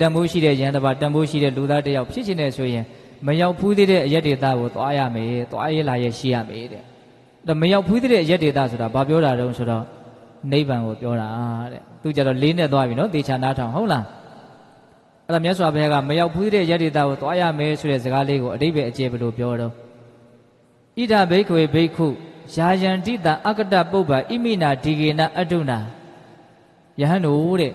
တန်ဖိုးရှိတဲ့ယန္တပါတန်ဖိုးရှိတဲ့လူသားတစ်ယောက်ဖြစ်ချင်တယ်ဆိုရင်မရောက်ဖူးသေးတဲ့အရက်ဒေသကိုသွားရမယ်သွားရလာရရှိရမယ်တဲ့ဒါမရောက်ဖူးသေးတဲ့အရက်ဒေသဆိုတာဘာပြောတာတုံးဆိုတော့နိဗ္ဗာန်ကိုပြောတာတဲ့သူကြတော့လေးနဲ့သွားပြီနော်သေချာနားထောင်ဟုတ်လားအဲ့ဒါမြတ်စွာဘုရားကမရောက်ဖူးသေးတဲ့အရက်ဒေသကိုသွားရမယ်ဆိုတဲ့စကားလေးကိုအတိပ္ပယ်အကျေဘယ်လိုပြောတော့ဣဒဘိက္ခွေဘိက္ခုယာယန္တိတအကတပုပ္ပဣမိနာဒီကေနအတုနာယဟန်တို့တဲ့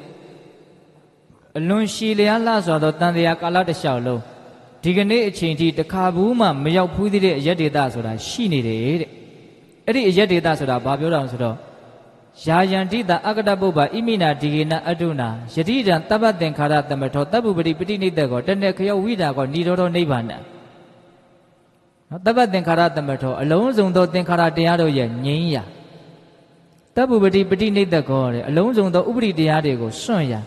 အလွန်ရှည်လျားလှစွာသောတန်တရားကာလတစ်လျှောက်လုံးဒီကနေ့အချိန်ထိတခါဘူးမှမရောက်ဖူးသေးတဲ့အရက်ဒေသဆိုတာရှိနေတယ်တဲ့အဲ့ဒီအရက်ဒေသဆိုတာဘာပြောတာလဲဆိုတော့ယာယန္တိတအကတပုပ္ပဣမိနာဒီကေနအတုနာယတိတံတပ္ပသင်္ခါရတမထောတပ္ပုပတိပတိနိတ္တကောတဏ္ဍခယောဝိဒါကောဏိရောဓနိဗ္ဗာန်နော်တပ္ပသင်္ခါရတမထောအလုံးစုံသောသင်္ခါရတရားတို့ရဲ့ငြိမ်းရာတပ္ပုပတိပတိနိတ္တကောတဲ့အလုံးစုံသောဥပရိတရားတွေကိုစွန့်ရာ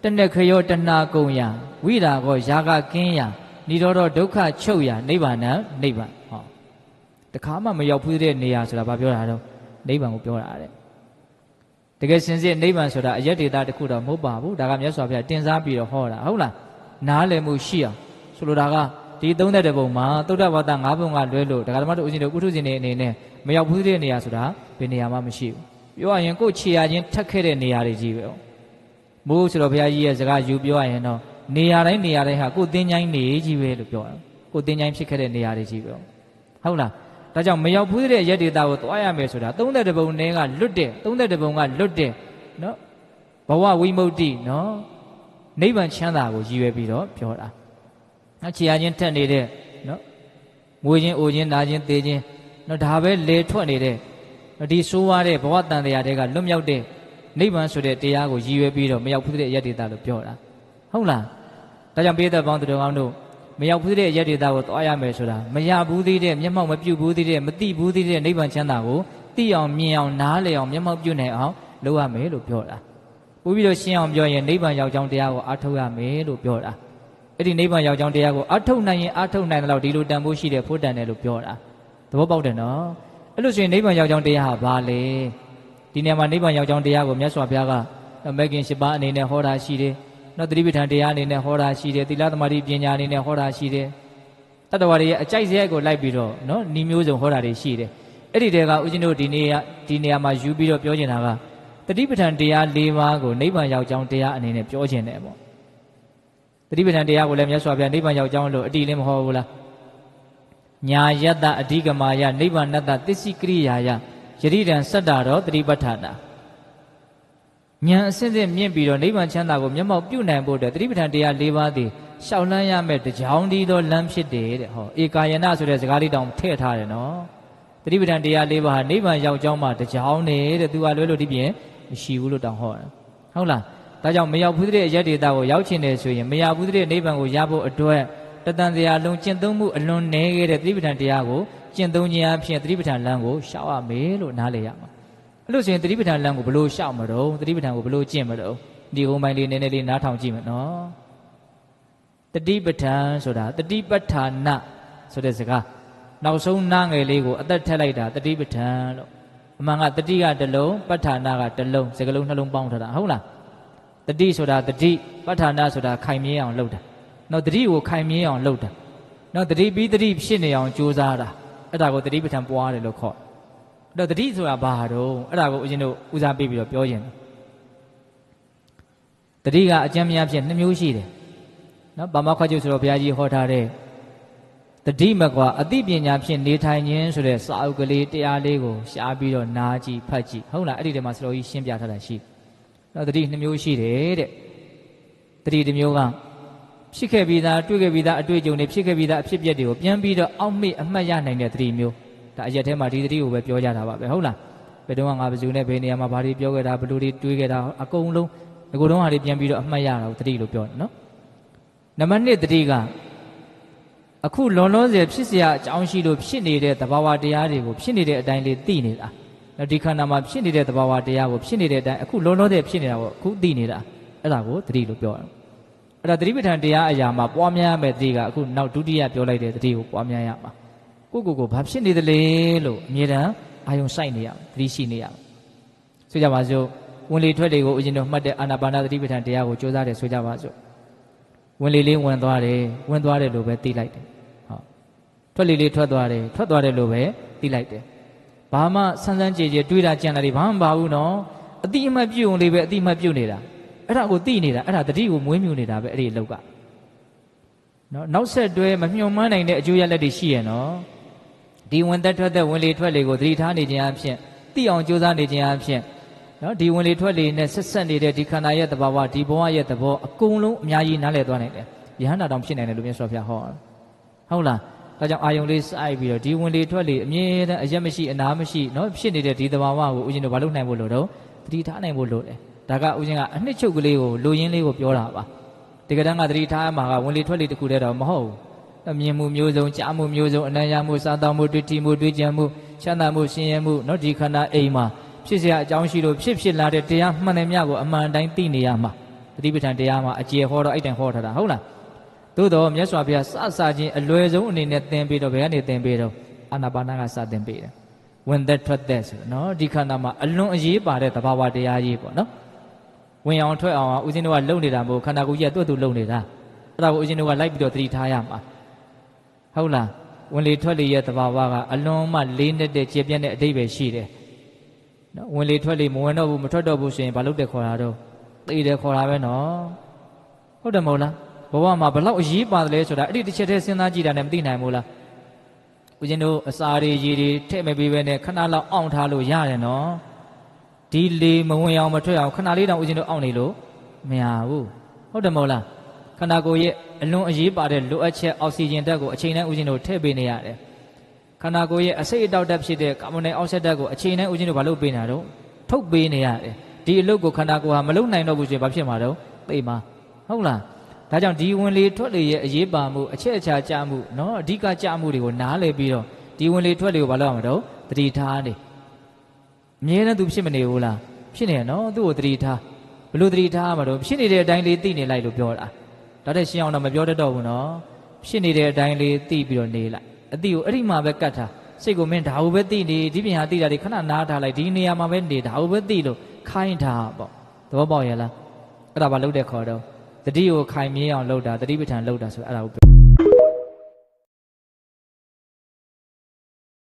တဏ္ဍခယောတဏှာကုန်ရာဝိဒါကောယာကကင်းရာဏိရောဓဒုက္ခချုပ်ရာနိဗ္ဗာန်နိဗ္ဗာန်ဟောတခါမှမရောက်ဘူးတဲ့နေရာဆိုတာဘာပြောတာတော့နိဗ္ဗာန်ကိုပြောတာတဲ့တကယ်စင်စစ်နိဗ္ဗာန်ဆိုတာအယက်ဒေတာတစ်ခုတော့မဟုတ်ပါဘူးဒါကမြတ်စွာဘုရားတင်စားပြီးတော့ဟောတာဟုတ်လားနားလည်မှုရှိအောင်ဆိုလိုတာကဒီ32ပုံမှာသုဒ္ဓဘာသာ9ပုံကလွဲလို့ဒကာဓမ္မတို့ဦးဇင်းတို့ကုထုဇဉ်တွေအနေနဲ့မရောက်ဘူးတဲ့နေရာဆိုတာဘယ်နေရာမှမရှိဘူးပြောရရင်ကိုယ်ခြေရချင်းထက်ခဲ့တဲ့နေရာတွေကြီးပဲမိုးဆိုတော့ဘုရားကြီးရဲ့စကားယူပြောရရင်တော့နေရာတိုင်းဟာကိုယ်သင်္ချိုင်းနေကြီးပဲလို့ပြောတယ်ကိုယ်သင်္ချိုင်းဖြစ်ခဲ့တဲ့နေရာတွေကြီးပဲဟုတ်လားဒါကြောင့်မရောက်ဘူးတဲ့ရက်ဒေတာကိုသွားရမယ်ဆိုတာ32ပုံနဲ့ကလွတ်တဲ့32ပုံကလွတ်တဲ့နော်ဘဝဝိမု ക്തി နော်နိဗ္ဗာန်ချမ်းသာကိုရည်ရွယ်ပြီးတော့ပြောတာနော်ခြေရချင်းထက်နေတဲ့နော်မွေးချင်းအိုချင်းနာချင်းသေချင်းနော်ဒါပဲလေထွက်နေတဲ့ဒီဆိုးရတဲ့ဘဝတန်တရားတွေကလွတ်မြောက်တဲ့နိဗ္ဗာန်ဆိုတဲ့တရားကိုရည်ရွယ်ပြီးတော့မရောက်ဘူးတဲ့ရက်ဒေတာလို့ပြောတာဟုတ်လားဒါကြောင့်ပိဋကပေါင်းသူတော်ကောင်းတို့မရောက်ဘူးတဲ့ရက်ဒေတာကိုသွားရမယ်ဆိုတာမရဘူးသေးတဲ့မျက်မှောက်မပြုတ်ဘူးသေးတဲ့မသိဘူးသေးတဲ့နိဗ္ဗာန်ချမ်းသာကိုသိအောင်မြင်အောင်နားလည်အောင်မျက်မှောက်ပြုနိုင်အောင်လုပ်ရမယ်လို့ပြောတာပို့ပြီးတော့ရှင်းအောင်ပြောရင်နိဗ္ဗာန်ရောက်ကြောင်းတရားကိုအားထုတ်ရမယ်လို့ပြောတာအဲ့ဒီနိဗ္ဗာန်ရောက်ကြောင်းတရားကိုအားထုတ်နိုင်ရင်အားထုတ်နိုင်တယ်လို့ဒီလိုတန်ဖိုးရှိတဲ့ဖို့တန်တယ်လို့ပြောတာသဘောပေါက်တယ်နော်အဲ့လို့ဆိုရင်နိဗ္ဗာန်ရောက်ကြောင်းတရားဟာဘာလဲဒီနေရာမှာနိဗ္ဗာန်ရောက်ကြောင်းတရားကိုမြတ်စွာဘုရားကမဂ္ဂင်၈ပါးအနေနဲ့ဟောတာရှိတယ်နော်သတိပဋ္ဌာန်တရားအနေနဲ့ဟောတာရှိတယ်သီလသမာဓိပညာအနေနဲ့ဟောတာရှိတယ်တတ္တဝါတွေရဲ့အကြိုက်စရိုက်ကိုလိုက်ပြီးတော့နော်ဤမျိုးစုံဟောတာတွေရှိတယ်အဲ့ဒီတဲကဦးဇင်းတို့ဒီနေရာမှာယူပြီးတော့ပြောချင်တာကသတိပဋ္ဌာန်တရား၄ပါးကိုနိဗ္ဗာန်ရောက်ကြောင်းတရားအနေနဲ့ပြောချင်တယ်ပေါ့သတိပဋ္ဌာန်တရားကိုလည်းမြတ်စွာဘုရားနိဗ္ဗာန်ရောက်ကြောင်းလို့အတိလည်းမဟောဘူးလားညာယတ္တအဓိကမာယနိဗ္ဗာန်တ္တသစ္စိကရိယာယယတိတံစတ္တာတော်သတိပဋ္ဌာနာဉာဏ်အစစ်စစ်မြင့်ပြီးတော့နိဗ္ဗာန်ချမ်းသာကိုမျက်မှောက်ပြုနိုင်ဖို့အတွက်သတိပဋ္ဌာန်တရား၄ပါးသည်ရှောက်လန်းရမယ့်ကြောင်းဒီသောလမ်းဖြစ်တယ်တဲ့ဟောဧကာယနာဆိုတဲ့စကားလေးတောင်ထည့်ထားတယ်နော်သတိပဋ္ဌာန်တရား၄ပါးဟာနိဗ္ဗာန်ရောက်ကြောင်းမှကြောင်းနေတဲ့သူကလွဲလို့ဒီပြင်မရှိဘူးလို့တောင်ဟောတယ်ဟုတ်လားဒါကြောင့်မရောက်ဘူးတဲ့အရက်ဒေတာကိုရောက်ချင်တယ်ဆိုရင်မရဘူးတဲ့နိဗ္ဗာန်ကိုရဖို့အတွက်တတန်တရားလုံးကျင့်သုံးမှုအလွန်နည်းခဲ့တဲ့သတိပဋ္ဌာန်တရားကိုကျင့်သုံးခြင်းအပြင်သတိပဋ္ဌာန်လမ်းကိုရှောက်ရမယ်လို့နားလည်ရမှာအဲ့လို့ဆိုရင်သတိပဋ္ဌာန်လမ်းကိုဘလို့ရှောက်မတော့သတိပဋ္ဌာန်ကိုဘလို့ကျင့်မတော့ဒီကုန်းပိုင်းလေးနည်းနည်းလေးနားထောင်ကြည့်မယ်နော်တတိပဋ္ဌာန်ဆိုတာတတိပဋ္ဌာနဆိုတဲ့စကားနောက်ဆုံးနားငယ်လေးကိုအသက်ထက်လိုက်တာတတိပဋ္ဌာန်လို့အမှန်ကတတိကတစ်လုံးပဋ္ဌာနကတစ်လုံးစကားလုံးနှလုံးပေါင်းထားတာဟုတ်လားတတိဆိုတာတတိပဋ္ဌာနဆိုတာခိုင်မြဲအောင်လုပ်တာနော်တတိကိုခိုင်မြဲအောင်လုပ်တာနော်တတိပြီးတတိဖြစ်နေအောင်ကြိုးစားတာအဲ့ဒါကိုတတိပဋ္ဌာန်ပွားတယ်လို့ခေါ်တော့တတိဆိုတာဘာတော့အဲ့ဒါကိုဦးဇင်းတို့ဦးစားပေးပြီးတော့ပြောခြင်းတတိကအကျဉ်းများဖြင့်2မျိုးရှိတယ်နော်ဗမာခွတ်ကျုပ်ဆိုတော့ဘုရားကြီးဟောထားတဲ့တတိမကွာအသိပညာဖြင့်နေထိုင်ခြင်းဆိုတဲ့စာအုပ်ကလေးတရားလေးကိုရှားပြီးတော့နားကြည့်ဖတ်ကြည့်ဟုတ်လားအဲ့ဒီထဲမှာစတော်ကြီးရှင်းပြထားတာရှိနော်တတိ2မျိုးရှိတယ်တဲ့တတိတစ်မျိုးကဖြစ်ခဲ့ပြီးသားတွေ့ခဲ့ပြီးသားအတွေ့အကြုံတွေဖြစ်ခဲ့ပြီးသားအဖြစ်အပျက်တွေကိုပြန်ပြီးတော့အောက်မေ့အမှတ်ရနိုင်တဲ့တတိမျိုးဒါအရက်ထဲမှာဒီတတိကိုပဲပြောကြတာပါပဲဟုတ်လားဘယ်တော့မှငါဘယ်သူနဲ့ဘယ်နေရာမှာဘာတွေပြောခဲ့တာဘယ်လိုတွေတွေးခဲ့တာအကုန်လုံးဒီကုန်းဟာတွေပြန်ပြီးတော့အမှတ်ရတာကိုတတိလို့ပြောတယ်နော်နံပါတ်1တတိကအခုလွန်လွန်စေဖြစ်เสียအကြောင်းရှိလို့ဖြစ်နေတဲ့သဘာဝတရားတွေကိုဖြစ်နေတဲ့အတိုင်းလေးသိနေတာဒီခန္ဓာမှာဖြစ်နေတဲ့သဘာဝတရားကိုဖြစ်နေတဲ့အတိုင်းအခုလွန်လွန်စေဖြစ်နေတာကိုအခုသိနေတာအဲ့ဒါကိုတတိလို့ပြောတယ်အဲ့ဒါတတိပဋ္ဌာန်တရားအရာမှာပွားများရမယ့်တတိကအခုနောက်ဒုတိယပြောလိုက်တဲ့တတိကိုပွားများရမှာကိုဘာဖြစ်နေသလဲလို့အမြဲတမ်းအာယုံစိုက်နေရအောင်သတိရှိနေရအောင်ဆိုကြပါစို့ဝင်လေထွက်တွေကိုဦးဇင်းတို့မှတ်တဲ့အာနာပါနသတိပဋ္ဌာန်တရားကိုကြိုးစားတယ်ဆိုကြပါစို့ ဝင်လေလေးဝင်သွားတယ်လို့ပဲသိလိုက်တယ်ဟုတ်ထွက်လေလေးထွက်သွားတယ်လို့ပဲသိလိုက်တယ်ဘာမှဆန်းဆန်းကြည်ကြည်တွေးတာကြံတာတွေဘာမှမပါဘူးနော်အတိအမှတ်ပြုံလေးပဲအတိအမှတ်ပြုတ်နေတာအဲ့ဒါကိုသိနေတာအဲ့ဒါတတိကိုမွေးမြူနေတာပဲအဲ့ဒီအလောက်ကနော်နောက်ဆက်တွဲမမျှော်မှန်းနိုင်တဲ့အကျိုးရလဒ်တွေရှိရနော်ဒီဝင်သက်ထွက်သက်ဝင်လေထွက်လေကိုသတိထားနေခြင်းအဖြစ်သိအောင်ကြိုးစားနေခြင်းအဖြစ်နော်ဒီဝင်လေထွက်လေနဲ့ဆက်ဆက်နေတဲ့ဒီခန္ဓာရဲ့သဘာဝဒီဘဝရဲ့သဘောအကုန်လုံးအများကြီးနားလည်သွားနိုင်တယ်ယဟန္တာတောင်ဖြစ်နိုင်တယ်လို့မြတ်စွာဘုရားဟောဟုတ်လားဒါကြောင့်အာယုံလေးစိုက်ပြီးတော့ဒီဝင်လေထွက်လေအမြဲတမ်းအရက်မရှိအနာမရှိနော်ဖြစ်နေတဲ့ဒီသဘာဝကိုဦးဇင်းတို့ဘာလို့နိုင်ဖို့လို့တော့သတိထားနိုင်ဖို့လို့တယ်ဒါကဦးဇင်းကအနှစ်ချုပ်ကလေးကိုလူရင်းလေးကိုပြောတာပါဒီကတန်းကသတိထားမှာကဝင်လေထွက်လေတခုတည်းတော့မဟုတ်ဘူးမြင်မှုမျိုးစုံကြားမှုမျိုးစုံအနံ့ရမှုစားသောက်မှုတွေ့ထိမှုတွေ့ကြံမှုချမ်းသာမှုရှင်ရမှုနော်ဒီခန္ဓာအိမ်မှာဖြစ်เสียအကြောင်းရှိလို့ဖြစ်လာတဲ့တရားမှန်တယ်မြတ်ကိုအမှန်တိုင်းသိနေရမှာသတိပဋ္ဌာန်တရားမှာအကျေဟောတော့အဲ့တိုင်ဟောထားတာဟုတ်လားသို့တော့မြတ်စွာဘုရားစချင်းအလွယ်ဆုံးအနေနဲ့သင်ပေးတော့ဘယ်ကနေသင်ပေးတော့အာနာပါနကစသင်ပေးတယ်ဝင်သက်ထွက်သက်ဆိုနော်ဒီခန္ဓာမှာအလွန်အရေးပါတဲ့သဘာဝတရားကြီးပေါ့နော်ဝင်အောင်ထွက်အောင်ဦးဇင်းတို့ကလုံနေတာမဟုတ်ခန္ဓာကိုယ်ကြီးကသူ့လုံနေတာအဲ့ဒါကိုဦးဇင်းတို့ကလိုက်ပြီးတော့သတိထားရမှာဟုတ်လားဝင်လေထွက်လေရဲ့သဘာဝကအလွန်မှလေးနေတဲ့ကျေပြန့်တဲ့အဓိပ္ပာယ်ရှိတယ်နော်ဝင်လေထွက်လေမဝင်တော့ဘူးမထွက်တော့ဘူးဆိုရင်ဘာလို့တဲ့ခေါ်တာတော့သိတယ်ခေါ်တာပဲနော်ဟုတ်တယ်မဟုတ်လားဘဝမှာဘလောက်အရေးပါတယ်လဲဆိုတာအဲ့ဒီတစ်ချက်တည်းစဉ်းစားကြည့်တာနဲ့မသိနိုင်ဘူးလားဦးဇင်းတို့အစာတွေရေတွေထည့်မပေးဘဲနဲ့ခဏလောက်အောင့်ထားလို့ရတယ်နော်ဒီလေမဝင်အောင်မထွက်အောင်ခဏလေးတောင်ဦးဇင်းတို့အောင့်နေလို့မရဘူးဟုတ်တယ်မဟုတ်လားခန္ဓာကိုယ်ရဲ့အလွန်အရေးပါတဲ့လိုအပ်ချက်အောက်ဆီဂျင်ဓာတ်ကိုအချိန်တိုင်းဦးဇင်းတို့ထည့်ပေးနေရတယ်ခန္ဓာကိုယ်ရဲ့အဆိပ်အတောက်ဓာတ်ဖြစ်တဲ့ကာဗွန်ဒိုင်အောက်ဆိုက်ဓာတ်ကိုအချိန်တိုင်းဦးဇင်းတို့ဘာလို့ပေးနေတာတော့ထုတ်ပေးနေရတယ်ဒီအလုပ်ကိုခန္ဓာကိုယ်ဟာမလုပ်နိုင်တော့ဘူးဆိုရင်ဘာဖြစ်မှာတော့သိမှာဟုတ်လားဒါကြောင့်ဒီဝင်လေထွက်လေရဲ့အရေးပါမှုအချက်အချာကြမှုနော်အဓိကကြမှုတွေကိုနားလည်ပြီးတော့ဒီဝင်လေထွက်လေကိုဘာလို့ရမှာတော့သတိထားနေအမြဲတမ်းသူဖြစ်မနေဘူးလားဖြစ်နေရနော်သူ့ကိုသတိထားဘလို့သတိထားမှာတော့ဖြစ်နေတဲ့အတိုင်းလေးသိနေလိုက်လို့ပြောတာဒါတဲ့ရှင်းအောင်တော့မပြောတတ်တော့ဘူးနော်ဖြစ်နေတဲ့အတိုင်းလေးသိပြီးတော့နေလိုက်အတိကိုအဲ့ဒီမှာပဲကတ်ထားစိတ်ကိုမင်းဒါဟုပဲသိနေဒီပြင်ဟာသိတာတွေခဏနားထားလိုက်ဒီနေရာမှာပဲနေဒါဟုပဲသိလို့ခိုင်းထားပေါ့သဘောပေါက်ရလားအဲ့ဒါဘာလုပ်တဲ့ခေါ်တော့တတိကိုခိုင်မြဲအောင်လုပ်တာတတိပဋ္ဌာန်လုပ်တာဆိုအဲ့ဒါကို